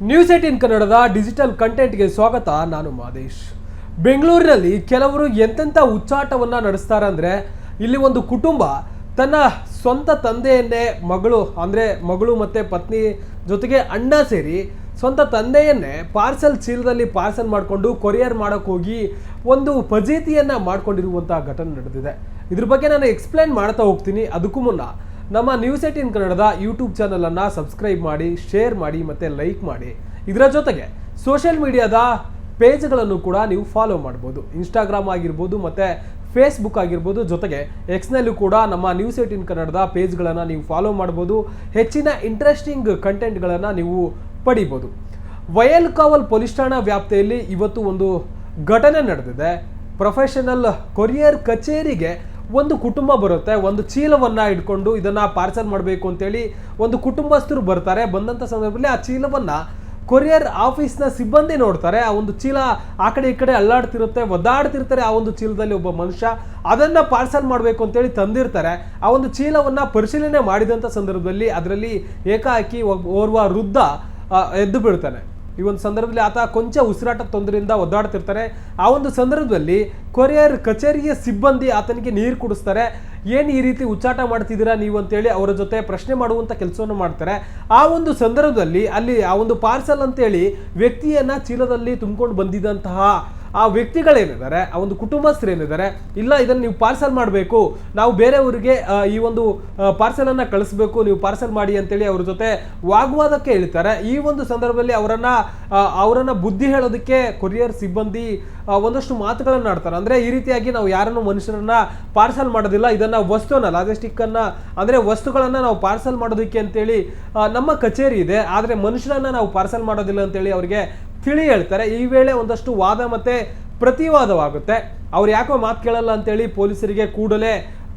News 18 ಕನ್ನಡದ digital ಕಂಟೆಂಟ್ಗೆ ಸ್ವಾಗತ. ನಾನು ಮಾದೇಶ್. ಬೆಂಗಳೂರಿನಲ್ಲಿ ಕೆಲವರು ಎಂತೆಂಥ ಹುಚ್ಚಾಟವನ್ನು ನಡೆಸ್ತಾರೆ ಅಂದರೆ, ಇಲ್ಲಿ ಒಂದು ಕುಟುಂಬ ತನ್ನ ಸ್ವಂತ ತಂದೆಯನ್ನೇ ಮಗಳು ಮತ್ತು ಪತ್ನಿ ಜೊತೆಗೆ ಅಣ್ಣ ಸೇರಿ ಸ್ವಂತ ತಂದೆಯನ್ನೇ ಚೀಲದಲ್ಲಿ ಪಾರ್ಸಲ್ ಮಾಡಿಕೊಂಡು ಕೊರಿಯರ್ ಮಾಡೋಕ್ಕೆ ಹೋಗಿ ಒಂದು ಫಜೀತಿಯನ್ನು ಮಾಡ್ಕೊಂಡಿರುವಂಥ ಘಟನೆ ನಡೆದಿದೆ. ಇದ್ರ ಬಗ್ಗೆ ನಾನು ಎಕ್ಸ್ಪ್ಲೈನ್ ಮಾಡ್ತಾ ಹೋಗ್ತೀನಿ. ಅದಕ್ಕೂ ಮುನ್ನ ನಮ್ಮ ನ್ಯೂಸ್ 18 ಕನ್ನಡದ ಯೂಟ್ಯೂಬ್ ಚಾನಲನ್ನು ಸಬ್ಸ್ಕ್ರೈಬ್ ಮಾಡಿ, ಶೇರ್ ಮಾಡಿ ಮತ್ತು ಲೈಕ್ ಮಾಡಿ. ಇದರ ಜೊತೆಗೆ ಸೋಷಿಯಲ್ ಮೀಡಿಯಾದ ಪೇಜ್ಗಳನ್ನು ಕೂಡ ನೀವು ಫಾಲೋ ಮಾಡ್ಬೋದು. ಇನ್ಸ್ಟಾಗ್ರಾಮ್ ಆಗಿರ್ಬೋದು ಮತ್ತು ಫೇಸ್ಬುಕ್ ಆಗಿರ್ಬೋದು, ಜೊತೆಗೆ ಎಕ್ಸ್ನಲ್ಲೂ ಕೂಡ ನಮ್ಮ ನ್ಯೂಸ್ 18 ಕನ್ನಡದ ಪೇಜ್ಗಳನ್ನು ನೀವು ಫಾಲೋ ಮಾಡ್ಬೋದು. ಹೆಚ್ಚಿನ ಇಂಟ್ರೆಸ್ಟಿಂಗ್ ಕಂಟೆಂಟ್ಗಳನ್ನು ನೀವು ಪಡಿಬೋದು. ವಯಲ್ಕಾವಲ್ ಪೊಲೀಸ್ ಠಾಣಾ ವ್ಯಾಪ್ತಿಯಲ್ಲಿ ಇವತ್ತು ಒಂದು ಘಟನೆ ನಡೆದಿದೆ. ಪ್ರೊಫೆಷನಲ್ ಕೊರಿಯರ್ ಕಚೇರಿಗೆ ಒಂದು ಕುಟುಂಬ ಬರುತ್ತೆ. ಒಂದು ಚೀಲವನ್ನು ಇಟ್ಕೊಂಡು ಇದನ್ನು ಪಾರ್ಸಲ್ ಮಾಡಬೇಕು ಅಂತೇಳಿ ಒಂದು ಕುಟುಂಬಸ್ಥರು ಬರ್ತಾರೆ. ಬಂದಂಥ ಸಂದರ್ಭದಲ್ಲಿ ಆ ಚೀಲವನ್ನು ಕೊರಿಯರ್ ಆಫೀಸ್ನ ಸಿಬ್ಬಂದಿ ನೋಡ್ತಾರೆ. ಆ ಒಂದು ಚೀಲ ಆ ಕಡೆ ಈ ಕಡೆ ಅಲ್ಲಾಡ್ತಿರುತ್ತೆ, ಒದ್ದಾಡ್ತಿರ್ತಾರೆ. ಆ ಒಂದು ಚೀಲದಲ್ಲಿ ಒಬ್ಬ ಮನುಷ್ಯ ಅದನ್ನು ಪಾರ್ಸಲ್ ಮಾಡಬೇಕು ಅಂತೇಳಿ ತಂದಿರ್ತಾರೆ. ಆ ಒಂದು ಚೀಲವನ್ನು ಪರಿಶೀಲನೆ ಮಾಡಿದಂಥ ಸಂದರ್ಭದಲ್ಲಿ ಅದರಲ್ಲಿ ಏಕಾಏಕಿ ಓರ್ವ ವೃದ್ಧ ಎದ್ದು ಬೀಳ್ತಾನೆ. ಈ ಒಂದು ಸಂದರ್ಭದಲ್ಲಿ ಆತ ಕೊಂಚ ಉಸಿರಾಟ ತೊಂದರೆಯಿಂದ ಒದ್ದಾಡ್ತಿರ್ತಾರೆ. ಆ ಒಂದು ಸಂದರ್ಭದಲ್ಲಿ ಕೊರಿಯರ್ ಕಚೇರಿಯ ಸಿಬ್ಬಂದಿ ಆತನಿಗೆ ನೀರು ಕುಡಿಸ್ತಾರೆ. ಏನು ಈ ರೀತಿ ಉಚ್ಚಾಟ ಮಾಡ್ತಿದ್ದೀರಾ ನೀವು ಅಂತೇಳಿ ಅವರ ಜೊತೆ ಪ್ರಶ್ನೆ ಮಾಡುವಂಥ ಕೆಲಸವನ್ನು ಮಾಡ್ತಾರೆ. ಆ ಒಂದು ಸಂದರ್ಭದಲ್ಲಿ ಅಲ್ಲಿ ಆ ಒಂದು ಪಾರ್ಸಲ್ ಅಂತೇಳಿ ವ್ಯಕ್ತಿಯನ್ನು ಚೀಲದಲ್ಲಿ ತುಂಬಿಕೊಂಡು ಬಂದಿದ್ದಂತಹ ಆ ವ್ಯಕ್ತಿಗಳೇನಿದ್ದಾರೆ, ಆ ಒಂದು ಕುಟುಂಬಸ್ಥರು ಏನಿದ್ದಾರೆ, ಇಲ್ಲ ಇದನ್ನು ನೀವು ಪಾರ್ಸಲ್ ಮಾಡಬೇಕು, ನಾವು ಬೇರೆ ಊರಿಗೆ ಈ ಒಂದು ಪಾರ್ಸಲನ್ನು ಕಳಿಸ್ಬೇಕು, ನೀವು ಪಾರ್ಸಲ್ ಮಾಡಿ ಅಂತೇಳಿ ಅವ್ರ ಜೊತೆ ವಾಗ್ವಾದಕ್ಕೆ ಹೇಳ್ತಾರೆ. ಈ ಒಂದು ಸಂದರ್ಭದಲ್ಲಿ ಅವರನ್ನು ಬುದ್ಧಿ ಹೇಳೋದಕ್ಕೆ ಕೊರಿಯರ್ ಸಿಬ್ಬಂದಿ ಒಂದಷ್ಟು ಮಾತುಗಳನ್ನು ಆಡ್ತಾರೆ. ಅಂದರೆ ಈ ರೀತಿಯಾಗಿ ನಾವು ಯಾರನ್ನು ಮನುಷ್ಯರನ್ನ ಪಾರ್ಸಲ್ ಮಾಡೋದಿಲ್ಲ, ಇದನ್ನು ವಸ್ತುನ ಲಾಜಿಸ್ಟಿಕ್ಕನ್ನು ಅಂದರೆ ವಸ್ತುಗಳನ್ನು ನಾವು ಪಾರ್ಸಲ್ ಮಾಡೋದಕ್ಕೆ ಅಂತೇಳಿ ನಮ್ಮ ಕಚೇರಿ ಇದೆ, ಆದರೆ ಮನುಷ್ಯರನ್ನು ನಾವು ಪಾರ್ಸಲ್ ಮಾಡೋದಿಲ್ಲ ಅಂತೇಳಿ ಅವರಿಗೆ ತಿಳಿ ಹೇಳ್ತಾರೆ. ಈ ವೇಳೆ ಒಂದಷ್ಟು ವಾದ ಮತ್ತೆ ಪ್ರತಿವಾದವಾಗುತ್ತೆ. ಅವ್ರು ಯಾಕೋ ಮಾತು ಕೇಳಲ್ಲ ಅಂತೇಳಿ ಪೊಲೀಸರಿಗೆ ಕೂಡಲೇ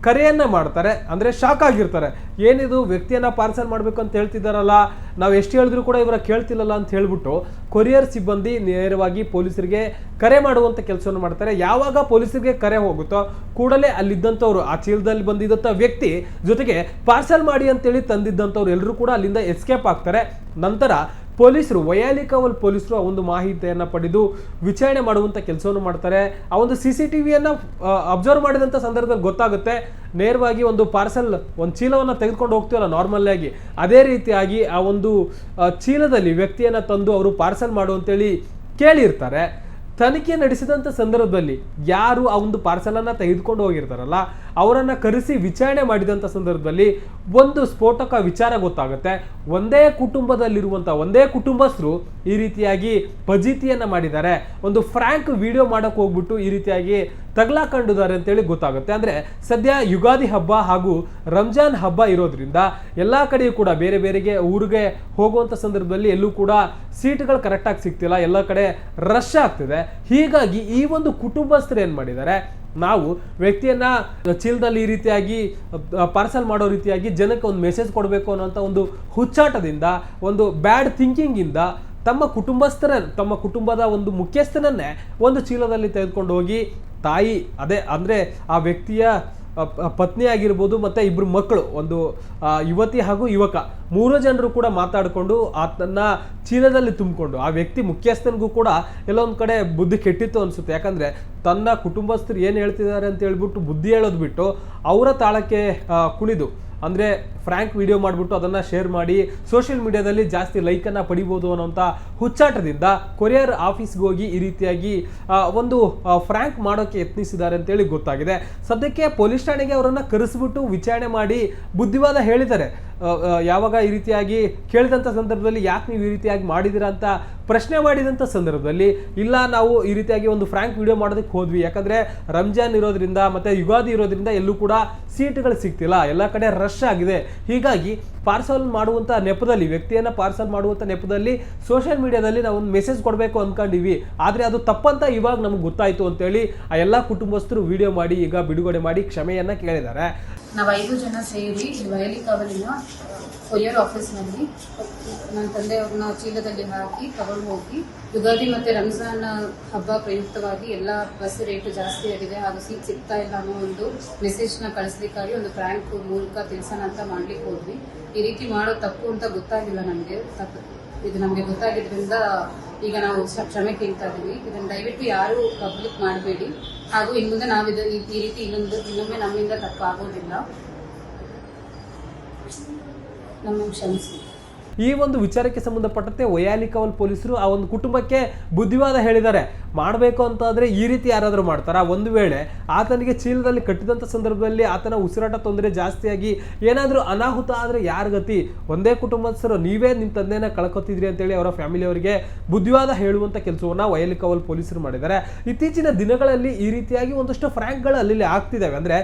ಕರೆಯನ್ನ ಮಾಡ್ತಾರೆ. ಅಂದರೆ ಶಾಕ್ ಆಗಿರ್ತಾರೆ. ಏನಿದು ವ್ಯಕ್ತಿಯನ್ನ ಪಾರ್ಸಲ್ ಮಾಡಬೇಕು ಅಂತ ಹೇಳ್ತಿದ್ದಾರಲ್ಲ, ನಾವು ಎಷ್ಟು ಹೇಳಿದ್ರು ಕೂಡ ಇವರ ಕೇಳ್ತಿಲ್ಲಲ್ಲ ಅಂತ ಹೇಳ್ಬಿಟ್ಟು ಕೊರಿಯರ್ ಸಿಬ್ಬಂದಿ ನೇರವಾಗಿ ಪೊಲೀಸರಿಗೆ ಕರೆ ಮಾಡುವಂಥ ಕೆಲಸವನ್ನು ಮಾಡ್ತಾರೆ. ಯಾವಾಗ ಪೊಲೀಸರಿಗೆ ಕರೆ ಹೋಗುತ್ತೋ ಕೂಡಲೇ ಅಲ್ಲಿದ್ದಂಥವ್ರು, ಆ ಚೀಲದಲ್ಲಿ ಬಂದಿದ್ದಂಥ ವ್ಯಕ್ತಿ ಜೊತೆಗೆ ಪಾರ್ಸಲ್ ಮಾಡಿ ಅಂತೇಳಿ ತಂದಿದ್ದಂಥವ್ರು ಎಲ್ಲರೂ ಕೂಡ ಅಲ್ಲಿಂದ ಎಸ್ಕೇಪ್ ಆಗ್ತಾರೆ. ನಂತರ ಪೊಲೀಸರು, ವಯಾಲಿಕಾವಲ್ ಪೊಲೀಸರು ಆ ಒಂದು ಮಾಹಿತಿಯನ್ನು ಪಡೆದು ವಿಚಾರಣೆ ಮಾಡುವಂಥ ಕೆಲಸವನ್ನು ಮಾಡ್ತಾರೆ. ಆ ಒಂದು CCTV ಅಬ್ಸರ್ವ್ ಮಾಡಿದಂಥ ಸಂದರ್ಭದಲ್ಲಿ ಗೊತ್ತಾಗುತ್ತೆ, ನೇರವಾಗಿ ಒಂದು ಪಾರ್ಸಲ್, ಒಂದು ಚೀಲವನ್ನು ತೆಗೆದುಕೊಂಡು ಹೋಗ್ತೀವಲ್ಲ ನಾರ್ಮಲ್ ಆಗಿ, ಅದೇ ರೀತಿಯಾಗಿ ಆ ಒಂದು ಚೀಲದಲ್ಲಿ ವ್ಯಕ್ತಿಯನ್ನು ತಂದು ಅವರು ಪಾರ್ಸಲ್ ಮಾಡು ಅಂತೇಳಿ ಕೇಳಿರ್ತಾರೆ. ತನಿಖೆ ನಡೆಸಿದಂಥ ಸಂದರ್ಭದಲ್ಲಿ ಯಾರು ಆ ಒಂದು ಪಾರ್ಸಲನ್ನು ತೆಗೆದುಕೊಂಡು ಹೋಗಿರ್ತಾರಲ್ಲ ಅವರನ್ನು ಕರೆಸಿ ವಿಚಾರಣೆ ಮಾಡಿದಂಥ ಸಂದರ್ಭದಲ್ಲಿ ಒಂದು ಸ್ಫೋಟಕ ವಿಚಾರ ಗೊತ್ತಾಗುತ್ತೆ. ಒಂದೇ ಕುಟುಂಬಸ್ಥರು ಈ ರೀತಿಯಾಗಿ ಫಜೀತಿಯನ್ನು ಮಾಡಿದ್ದಾರೆ. ಒಂದು ಫ್ರ್ಯಾಂಕ್ ವಿಡಿಯೋ ಮಾಡೋಕ್ಕೆ ಹೋಗ್ಬಿಟ್ಟು ಈ ರೀತಿಯಾಗಿ ತಗಲಾಕೊಂಡಿದ್ದಾರೆ ಅಂತೇಳಿ ಗೊತ್ತಾಗುತ್ತೆ. ಅಂದರೆ ಸದ್ಯ ಯುಗಾದಿ ಹಬ್ಬ ಹಾಗೂ ರಂಜಾನ್ ಹಬ್ಬ ಇರೋದ್ರಿಂದ ಎಲ್ಲ ಕಡೆಯೂ ಕೂಡ ಬೇರೆ ಬೇರೆಗೆ ಊರಿಗೆ ಹೋಗುವಂಥ ಸಂದರ್ಭದಲ್ಲಿ ಎಲ್ಲೂ ಕೂಡ ಸೀಟ್ಗಳು ಕರೆಕ್ಟಾಗಿ ಸಿಗ್ತಿಲ್ಲ, ಎಲ್ಲ ಕಡೆ ರಶ್ ಆಗ್ತಿದೆ. ಹೀಗಾಗಿ ಈ ಒಂದು ಕುಟುಂಬಸ್ಥರು ಏನು ಮಾಡಿದ್ದಾರೆ, ನಾವು ವ್ಯಕ್ತಿಯನ್ನ ಚೀಲದಲ್ಲಿ ಈ ರೀತಿಯಾಗಿ ಪಾರ್ಸಲ್ ಮಾಡೋ ರೀತಿಯಾಗಿ ಜನಕ್ಕೆ ಒಂದು ಮೆಸೇಜ್ ಕೊಡಬೇಕು ಅನ್ನೋಂಥ ಒಂದು ಹುಚ್ಚಾಟದಿಂದ, ಒಂದು ಬ್ಯಾಡ್ ಥಿಂಕಿಂಗಿಂದ ತಮ್ಮ ಕುಟುಂಬದ ಒಂದು ಮುಖ್ಯಸ್ಥನನ್ನೇ ಒಂದು ಚೀಲದಲ್ಲಿ ತೆಗೆದುಕೊಂಡು ಹೋಗಿ ತಾಯಿ, ಅಂದರೆ ಆ ವ್ಯಕ್ತಿಯ ಪತ್ನಿ ಆಗಿರ್ಬೋದು ಮತ್ತು ಇಬ್ಬರು ಮಕ್ಕಳು, ಒಂದು ಯುವತಿ ಹಾಗೂ ಯುವಕ, 3 ಜನರು ಕೂಡ ಮಾತಾಡಿಕೊಂಡು ಆತನ್ನ ಚೀಲದಲ್ಲಿ ತುಂಬಿಕೊಂಡು, ಆ ವ್ಯಕ್ತಿ ಮುಖ್ಯಸ್ಥನಿಗೂ ಕೂಡ ಎಲ್ಲೊಂದು ಕಡೆ ಬುದ್ಧಿ ಕೆಟ್ಟಿತ್ತು ಅನಿಸುತ್ತೆ. ಯಾಕಂದರೆ ತನ್ನ ಕುಟುಂಬಸ್ಥರು ಏನು ಹೇಳ್ತಿದ್ದಾರೆ ಅಂತ ಹೇಳ್ಬಿಟ್ಟು ಬುದ್ಧಿ ಹೇಳೋದು ಬಿಟ್ಟು ಅವರ ತಾಳಕ್ಕೆ ಕುಣಿದು, ಅಂದರೆ ಫ್ರ್ಯಾಂಕ್ ವಿಡಿಯೋ ಮಾಡಿಬಿಟ್ಟು ಅದನ್ನು ಶೇರ್ ಮಾಡಿ ಸೋಷಿಯಲ್ ಮೀಡಿಯಾದಲ್ಲಿ ಜಾಸ್ತಿ ಲೈಕನ್ನು ಪಡಿಬೋದು ಅನ್ನೋಂಥ ಹುಚ್ಚಾಟದಿಂದ ಕೊರಿಯರ್ ಆಫೀಸ್ಗೆ ಹೋಗಿ ಈ ರೀತಿಯಾಗಿ ಒಂದು ಫ್ರ್ಯಾಂಕ್ ಮಾಡೋಕ್ಕೆ ಯತ್ನಿಸಿದ್ದಾರೆ ಅಂತೇಳಿ ಗೊತ್ತಾಗಿದೆ. ಸದ್ಯಕ್ಕೆ ಪೊಲೀಸ್ ಠಾಣೆಗೆ ಅವರನ್ನು ಕರೆಸಿಬಿಟ್ಟು ವಿಚಾರಣೆ ಮಾಡಿ ಬುದ್ಧಿವಾದ ಹೇಳಿದ್ದಾರೆ. ಯಾವಾಗ ಈ ರೀತಿಯಾಗಿ ಕೇಳಿದಂಥ ಸಂದರ್ಭದಲ್ಲಿ ಯಾಕೆ ನೀವು ಈ ರೀತಿಯಾಗಿ ಮಾಡಿದ್ದೀರಾ ಅಂತ ಪ್ರಶ್ನೆ ಮಾಡಿದಂಥ ಸಂದರ್ಭದಲ್ಲಿ, ಇಲ್ಲ ನಾವು ಈ ರೀತಿಯಾಗಿ ಒಂದು ಫ್ರ್ಯಾಂಕ್ ವಿಡಿಯೋ ಮಾಡೋದಕ್ಕೆ ಹೋದ್ವಿ, ಯಾಕಂದರೆ ರಂಜಾನ್ ಇರೋದ್ರಿಂದ ಮತ್ತು ಯುಗಾದಿ ಇರೋದ್ರಿಂದ ಎಲ್ಲೂ ಕೂಡ ಸೀಟ್ಗಳು ಸಿಗ್ತಿಲ್ಲ, ಎಲ್ಲ ಕಡೆ ರಶ್ ಆಗಿದೆ. ಹೀಗಾಗಿ ಪಾರ್ಸಲ್ ಮಾಡುವಂಥ ನೆಪದಲ್ಲಿ, ವ್ಯಕ್ತಿಯನ್ನು ಪಾರ್ಸಲ್ ಮಾಡುವಂಥ ನೆಪದಲ್ಲಿ ಸೋಷಿಯಲ್ ಮೀಡಿಯಾದಲ್ಲಿ ನಾವು ಒಂದು ಮೆಸೇಜ್ ಕೊಡಬೇಕು ಅಂದ್ಕೊಂಡಿವಿ, ಆದರೆ ಅದು ತಪ್ಪಂತ ಇವಾಗ ನಮ್ಗೆ ಗೊತ್ತಾಯಿತು ಅಂತೇಳಿ ಆ ಎಲ್ಲ ಕುಟುಂಬಸ್ಥರು ವಿಡಿಯೋ ಮಾಡಿ ಈಗ ಬಿಡುಗಡೆ ಮಾಡಿ ಕ್ಷಮೆಯನ್ನು ಕೇಳಿದ್ದಾರೆ. ನಾವು 5 ಜನ ಸೇರಿ ವಯಲಿಕಾವಲಿನ ಕೊರಿಯರ್ ಆಫೀಸ್ನಲ್ಲಿ ನನ್ನ ತಂದೆಯವ್ರನ್ನ ಚೀಲದಲ್ಲಿ ಹಾಕಿ ತಗೊಂಡು ಹೋಗಿ, ಯುಗಾದಿ ಮತ್ತು ರಂಜಾನ್ ಹಬ್ಬ ಪ್ರಯುಕ್ತವಾಗಿ ಎಲ್ಲ ಬಸ್ ರೇಟು ಜಾಸ್ತಿ ಆಗಿದೆ ಹಾಗೂ ಸೀಟ್ ಸಿಗ್ತಾ ಇಲ್ಲ ಅನ್ನೋ ಒಂದು ಮೆಸೇಜ್ನ ಕಳಿಸ್ಲಿಕ್ಕಾಗಿ ಒಂದು ಫ್ರ್ಯಾಂಕ್ ಮೂಲಕ ತಿಳಿಸೋಣ ಅಂತ ಮಾಡ್ಲಿಕ್ಕೆ ಹೋದ್ವಿ. ಈ ರೀತಿ ಮಾಡೋ ತಪ್ಪು ಅಂತ ಗೊತ್ತಾಗಿಲ್ಲ ನಮಗೆ. ಇದು ನಮಗೆ ಗೊತ್ತಾಗಿದ್ರಿಂದ ಈಗ ನಾವು ಕ್ಷಮೆ ಕೇಳ್ತಾ ಇದ್ದೀವಿ. ಇದನ್ನು ದಯವಿಟ್ಟು ಯಾರು ಪಬ್ಲಿಕ್ ಮಾಡಬೇಡಿ. ಹಾಗೂ ಇನ್ನು ಮುಂದೆ ನಾವು ಈ ರೀತಿ ಇನ್ನೊಮ್ಮೆ ನಮ್ಮಿಂದ ತಪ್ಪಾಗೋದಿಲ್ಲ. ನಮ್ಮನ್ನು ಕ್ಷಮಿಸಿ. ಈ ಒಂದು ವಿಚಾರಕ್ಕೆ ಸಂಬಂಧಪಟ್ಟಂತೆ ವೈಯಾಲಿಕಾವಲ್ ಪೊಲೀಸರು ಆ ಒಂದು ಕುಟುಂಬಕ್ಕೆ ಬುದ್ಧಿವಾದ ಹೇಳಿದ್ದಾರೆ. ಮಾಡಬೇಕು ಅಂತಾದರೆ ಈ ರೀತಿ ಯಾರಾದರೂ ಮಾಡ್ತಾರಾ? ಒಂದು ವೇಳೆ ಆತನಿಗೆ ಚೀಲದಲ್ಲಿ ಕಟ್ಟಿದಂಥ ಸಂದರ್ಭದಲ್ಲಿ ಆತನ ಉಸಿರಾಟ ತೊಂದರೆ ಜಾಸ್ತಿಯಾಗಿ ಏನಾದರೂ ಅನಾಹುತ ಆದರೆ ಯಾರ ಗತಿ? ಒಂದೇ ಕುಟುಂಬಸ್ಥರು ನೀವೇ ನಿಮ್ಮ ತಂದೆನ ಕಳ್ಕೊತಿದ್ರಿ ಅಂತೇಳಿ ಅವರ ಫ್ಯಾಮಿಲಿಯವರಿಗೆ ಬುದ್ಧಿವಾದ ಹೇಳುವಂಥ ಕೆಲಸವನ್ನು ವೈಯಾಲಿಕಾವಲ್ ಪೊಲೀಸರು ಮಾಡಿದ್ದಾರೆ. ಇತ್ತೀಚಿನ ದಿನಗಳಲ್ಲಿ ಈ ರೀತಿಯಾಗಿ ಒಂದಷ್ಟು ಫ್ರ್ಯಾಂಕ್ಗಳು ಅಲ್ಲಿ ಆಗ್ತಿದ್ದಾವೆ. ಅಂದರೆ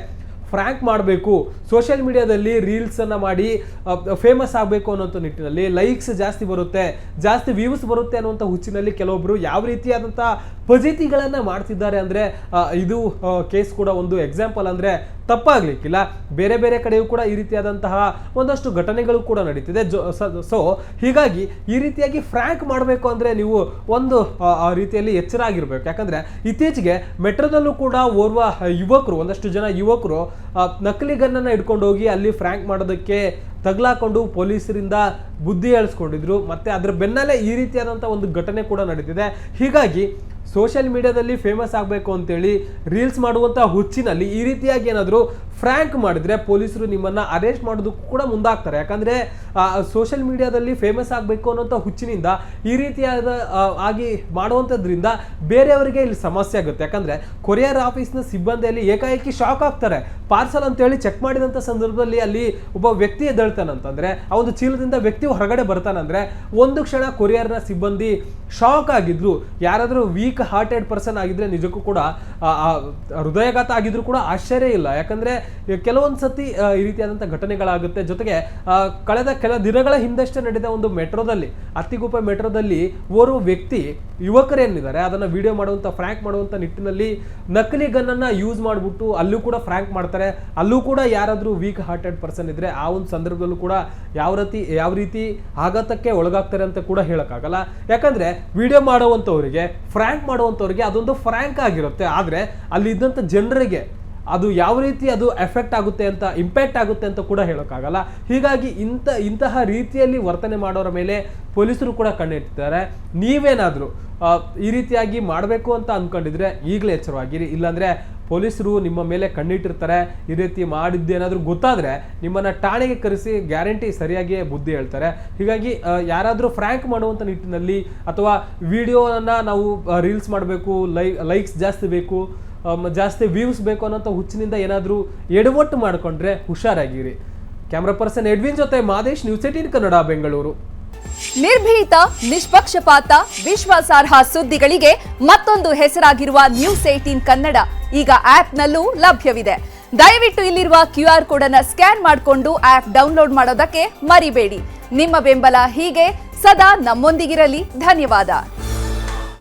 ಫ್ರ್ಯಾಂಕ್ ಮಾಡಬೇಕು, ಸೋಷಿಯಲ್ ಮೀಡಿಯಾದಲ್ಲಿ ರೀಲ್ಸನ್ನು ಮಾಡಿ ಫೇಮಸ್ ಆಗಬೇಕು ಅನ್ನೋಂಥ ನಿಟ್ಟಿನಲ್ಲಿ, ಲೈಕ್ಸ್ ಜಾಸ್ತಿ ಬರುತ್ತೆ, ಜಾಸ್ತಿ ವ್ಯೂಸ್ ಬರುತ್ತೆ ಅನ್ನುವಂಥ ಹುಚ್ಚಿನಲ್ಲಿ ಕೆಲವೊಬ್ಬರು ಯಾವ ರೀತಿಯಾದಂಥ ಫಜೀತಿಗಳನ್ನು ಮಾಡ್ತಿದ್ದಾರೆ ಅಂದರೆ ಇದು ಕೇಸ್ ಕೂಡ ಒಂದು ಎಕ್ಸಾಂಪಲ್ ಅಂದರೆ ತಪ್ಪಾಗಲಿಕ್ಕಿಲ್ಲ. ಬೇರೆ ಬೇರೆ ಕಡೆಯೂ ಕೂಡ ಈ ರೀತಿಯಾದಂತಹ ಒಂದಷ್ಟು ಘಟನೆಗಳು ಕೂಡ ನಡೀತಿದೆ. ಸೊ ಹೀಗಾಗಿ ಈ ರೀತಿಯಾಗಿ ಫ್ರ್ಯಾಂಕ್ ಮಾಡಬೇಕು ಅಂದರೆ ನೀವು ಒಂದು ರೀತಿಯಲ್ಲಿ ಎಚ್ಚರ ಆಗಿರಬೇಕು. ಯಾಕಂದರೆ ಇತ್ತೀಚೆಗೆ ಮೆಟ್ರೋದಲ್ಲೂ ಕೂಡ ಓರ್ವ ಯುವಕರು, ಒಂದಷ್ಟು ಜನ ಯುವಕರು ನಕಲಿ ಗನ್ನನ್ನು ಇಟ್ಕೊಂಡು ಹೋಗಿ ಅಲ್ಲಿ ಫ್ರ್ಯಾಂಕ್ ಮಾಡೋದಕ್ಕೆ ತಗ್ಲಾಕೊಂಡು ಪೊಲೀಸರಿಂದ ಬುದ್ಧಿ ಹೇಳಿಸ್ಕೊಂಡಿದ್ರು. ಮತ್ತು ಅದರ ಬೆನ್ನಲ್ಲೇ ಈ ರೀತಿಯಾದಂಥ ಒಂದು ಘಟನೆ ಕೂಡ ನಡೀತಿದೆ. ಹೀಗಾಗಿ ಸೋಷಿಯಲ್ ಮೀಡಿಯಾದಲ್ಲಿ ಫೇಮಸ್ ಆಗಬೇಕು ಅಂತೇಳಿ ರೀಲ್ಸ್ ಮಾಡುವಂಥ ಹುಚ್ಚಿನಲ್ಲಿ ಈ ರೀತಿಯಾಗಿ ಏನಾದರೂ ಫ್ರ್ಯಾಂಕ್ ಮಾಡಿದರೆ ಪೊಲೀಸರು ನಿಮ್ಮನ್ನು ಅರೆಸ್ಟ್ ಮಾಡೋದಕ್ಕೂ ಕೂಡ ಮುಂದಾಗ್ತಾರೆ. ಯಾಕಂದರೆ ಸೋಷಿಯಲ್ ಮೀಡಿಯಾದಲ್ಲಿ ಫೇಮಸ್ ಆಗಬೇಕು ಅನ್ನೋಂಥ ಹುಚ್ಚಿನಿಂದ ಈ ರೀತಿಯಾದ ಆಗಿ ಮಾಡುವಂಥದ್ರಿಂದ ಬೇರೆಯವರಿಗೆ ಇಲ್ಲಿ ಸಮಸ್ಯೆ ಆಗುತ್ತೆ. ಯಾಕಂದರೆ ಕೊರಿಯರ್ ಆಫೀಸ್ನ ಸಿಬ್ಬಂದಿಯಲ್ಲಿ ಏಕಾಏಕಿ ಶಾಕ್ ಆಗ್ತಾರೆ. ಪಾರ್ಸಲ್ ಅಂತೇಳಿ ಚೆಕ್ ಮಾಡಿದಂಥ ಸಂದರ್ಭದಲ್ಲಿ ಅಲ್ಲಿ ಒಬ್ಬ ವ್ಯಕ್ತಿ ಎದ್ದೇಳ್ತಾನಂತಂದರೆ, ಆ ಒಂದು ಚೀಲದಿಂದ ವ್ಯಕ್ತಿ ಹೊರಗಡೆ ಬರ್ತಾನಂದರೆ ಒಂದು ಕ್ಷಣ ಕೊರಿಯರ್ನ ಸಿಬ್ಬಂದಿ ಶಾಕ್ ಆಗಿದ್ರು. ಯಾರಾದರೂ ವೀಕ್ ಹಾರ್ಟೆಡ್ ಪರ್ಸನ್ ಆಗಿದ್ರೆ ನಿಜಕ್ಕೂ ಕೂಡ ಹೃದಯಘಾತ ಆಗಿದ್ರು ಕೂಡ ಆಶ್ಚರ್ಯ ಇಲ್ಲ. ಯಾಕಂದರೆ ಕೆಲವೊಂದು ಸತಿ ಈ ರೀತಿಯಾದಂಥ ಘಟನೆಗಳಾಗುತ್ತೆ. ಜೊತೆಗೆ ಕಳೆದ ಕೆಲ ದಿನಗಳ ಹಿಂದಷ್ಟೇ ನಡೆದ ಒಂದು ಮೆಟ್ರೋದಲ್ಲಿ, ಅತ್ತಿಗುಪ್ಪೆ ಮೆಟ್ರೋದಲ್ಲಿ ಓರ್ವ ವ್ಯಕ್ತಿ, ಯುವಕರೇನಿದ್ದಾರೆ ಅದನ್ನು ವಿಡಿಯೋ ಮಾಡುವಂಥ ಫ್ರ್ಯಾಂಕ್ ಮಾಡುವಂಥ ನಿಟ್ಟಿನಲ್ಲಿ ನಕಲಿ ಗನ್ನನ್ನು ಯೂಸ್ ಮಾಡಿಬಿಟ್ಟು ಅಲ್ಲೂ ಕೂಡ ಫ್ರ್ಯಾಂಕ್ ಮಾಡ್ತಾರೆ. ಅಲ್ಲೂ ಕೂಡ ಯಾರಾದರೂ ವೀಕ್ ಹಾರ್ಟೆಡ್ ಪರ್ಸನ್ ಇದ್ದರೆ ಆ ಒಂದು ಸಂದರ್ಭದಲ್ಲೂ ಕೂಡ ಯಾವ ರೀತಿ ಆಘಾತಕ್ಕೆ ಒಳಗಾಗ್ತಾರೆ ಅಂತ ಕೂಡ ಹೇಳೋಕ್ಕಾಗಲ್ಲ. ಯಾಕಂದರೆ ವಿಡಿಯೋ ಮಾಡುವಂಥವರಿಗೆ, ಫ್ರ್ಯಾಂಕ್ ಮಾಡುವಂಥವ್ರಿಗೆ ಅದೊಂದು ಫ್ರ್ಯಾಂಕ್ ಆಗಿರುತ್ತೆ. ಆದರೆ ಅಲ್ಲಿ ಇದ್ದಂಥ ಜನರಿಗೆ ಅದು ಯಾವ ರೀತಿ ಅದು ಎಫೆಕ್ಟ್ ಆಗುತ್ತೆ ಅಂತ, ಇಂಪ್ಯಾಕ್ಟ್ ಆಗುತ್ತೆ ಅಂತ ಕೂಡ ಹೇಳೋಕ್ಕಾಗಲ್ಲ. ಹೀಗಾಗಿ ಇಂತಹ ರೀತಿಯಲ್ಲಿ ವರ್ತನೆ ಮಾಡೋರ ಮೇಲೆ ಪೊಲೀಸರು ಕೂಡ ಕಣ್ಣಿಟ್ಟಿದ್ದಾರೆ. ನೀವೇನಾದರೂ ಈ ರೀತಿಯಾಗಿ ಮಾಡಬೇಕು ಅಂತ ಅಂದ್ಕೊಂಡಿದ್ರೆ ಈಗಲೇ ಎಚ್ಚರವಾಗಿರಿ. ಇಲ್ಲಾಂದರೆ ಪೊಲೀಸರು ನಿಮ್ಮ ಮೇಲೆ ಕಣ್ಣಿಟ್ಟಿರ್ತಾರೆ. ಈ ರೀತಿ ಮಾಡಿದ್ದೇನಾದರೂ ಗೊತ್ತಾದರೆ ನಿಮ್ಮನ್ನು ಠಾಣೆಗೆ ಕರೆಸಿ ಗ್ಯಾರಂಟಿ ಸರಿಯಾಗಿ ಬುದ್ಧಿ ಹೇಳ್ತಾರೆ. ಹೀಗಾಗಿ ಯಾರಾದರೂ ಫ್ರ್ಯಾಂಕ್ ಮಾಡುವಂಥ ನಿಟ್ಟಿನಲ್ಲಿ ಅಥವಾ ವಿಡಿಯೋನ ನಾವು ರೀಲ್ಸ್ ಮಾಡಬೇಕು, ಲೈಕ್ಸ್ ಜಾಸ್ತಿ ಬೇಕು, ಜಾಸ್ತಿ ವ್ಯೂಸ್ ಬೇಕು ಅನ್ನೋಂಥ ಹುಚ್ಚಿನಿಂದ ಏನಾದರೂ ಎಡವಟ್ಟು ಮಾಡಿಕೊಂಡ್ರೆ ಹುಷಾರಾಗಿರಿ. ಕ್ಯಾಮ್ರಾ ಪರ್ಸನ್ ಎಡ್ವಿನ್ ಜೊತೆ ಮಾದೇಶ್, ನ್ಯೂಸ್ 18 ಕನ್ನಡ, ಬೆಂಗಳೂರು. ನಿರ್ಭೀತ, ನಿಷ್ಪಕ್ಷಪಾತ, ವಿಶ್ವಾಸಾರ್ಹ ಸುದ್ದಿಗಳಿಗೆ ಮತ್ತೊಂದು ಹೆಸರಾಗಿರುವ ನ್ಯೂಸ್ 18 ಕನ್ನಡ ಈಗ ಆಪ್ನಲ್ಲೂ ಲಭ್ಯವಿದೆ. ದಯವಿಟ್ಟು ಇಲ್ಲಿರುವ QR ಕೋಡ್ ಅನ್ನು ಸ್ಕ್ಯಾನ್ ಮಾಡಿಕೊಂಡು ಆಪ್ ಡೌನ್ಲೋಡ್ ಮಾಡೋದಕ್ಕೆ ಮರಿಬೇಡಿ. ನಿಮ್ಮ ಬೆಂಬಲ ಹೀಗೆ ಸದಾ ನಮ್ಮೊಂದಿಗಿರಲಿ. ಧನ್ಯವಾದ.